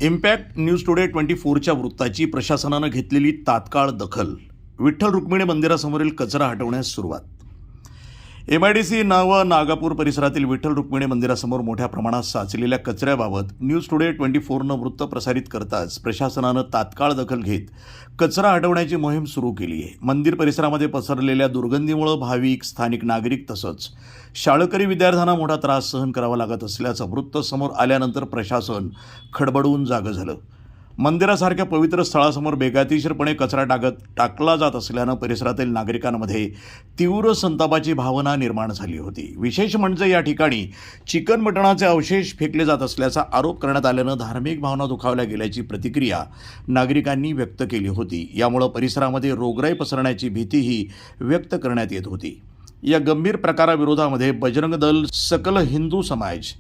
Impact news today 24च्या वृत्ताची प्रशासनानं घेतलेली तात्काळ दखल. विठ्ठल रुक्मिणी मंदिरासमोरील कचरा हटवण्यास सुरुवात. MIDC नागापूर परिसरातील विठ्ठल रुक्मिणी मंदिरासमोर मोठ्या प्रमाणात साचलेल्या कचऱ्याबाबत न्यूज टुडे 24नं वृत्त प्रसारित करताच प्रशासनानं तात्काळ दखल घेत कचरा हटवण्याची मोहीम सुरू केली आहे. मंदिर परिसरामध्ये पसरलेल्या दुर्गंधीमुळे भाविक, स्थानिक नागरिक तसंच शाळकरी विद्यार्थ्यांना मोठा त्रास सहन करावा लागत असल्याचं वृत्त समोर आल्यानंतर प्रशासन खडबडून जागं झालं. मंदिरासारख्या पवित्र स्थळासमोर बेकायदेशीरपणे कचरा टाकला जात असल्यानं परिसरातील नागरिकांमध्ये तीव्र संतापाची भावना निर्माण झाली होती. विशेष म्हणजे या ठिकाणी चिकन मटणाचे अवशेष फेकले जात असल्याचा आरोप करण्यात आल्यानं धार्मिक भावना दुखावल्या गेल्याची प्रतिक्रिया नागरिकांनी व्यक्त केली होती. यामुळे परिसरामध्ये रोगराई पसरण्याची भीतीही व्यक्त करण्यात येत होती. या गंभीर प्रकाराविरोधामध्ये बजरंग दल, सकल हिंदू समाज,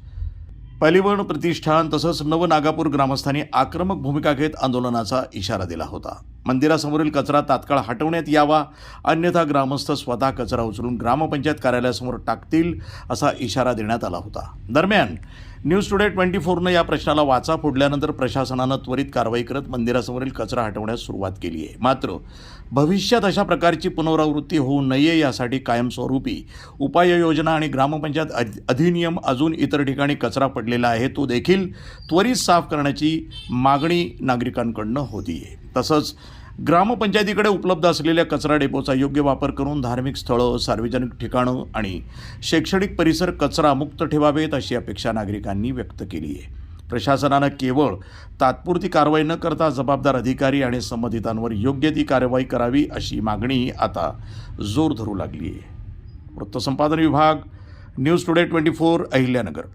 पलिवण प्रतिष्ठान तसंच नवनागापूर ग्रामस्थांनी आक्रमक भूमिका घेत आंदोलनाचा इशारा दिला होता. मंदिरासमोरील कचरा तात्काळ हटवण्यात यावा, अन्यथा ग्रामस्थ स्वतः कचरा उचलून ग्रामपंचायत कार्यालयासमोर टाकतील असा इशारा देण्यात आला होता. दरम्यान न्यूज टुडे 24नं या प्रश्नाला वाचा फोडल्यानंतर प्रशासनानं त्वरित कारवाई करत मंदिरासमोरील कचरा हटवण्यास सुरुवात केली आहे. मात्र भविष्यात अशा प्रकारची पुनरावृत्ती होऊ नये यासाठी कायमस्वरूपी उपाययोजना आणि ग्रामपंचायत अधिनियम अजून इतर ठिकाणी कचरा पडलेला आहे तो देखील त्वरित साफ करण्याची मागणी नागरिकांकडून होती आहे. तसंच ग्रामपंचायतीकडे उपलब्ध असलेल्या कचरा डेपोचा योग्य वापर करून धार्मिक स्थळं, सार्वजनिक ठिकाणं आणि शैक्षणिक परिसर कचरा मुक्त ठेवावेत अशी अपेक्षा नागरिकांनी व्यक्त केली आहे. प्रशासनानं केवळ तात्पुरती कारवाई न करता जबाबदार अधिकारी आणि संबंधितांवर योग्य ती कारवाई करावी अशी मागणी आता जोर धरू लागली आहे. वृत्तसंपादन विभाग, न्यूज टुडे 24, अहिल्यानगर.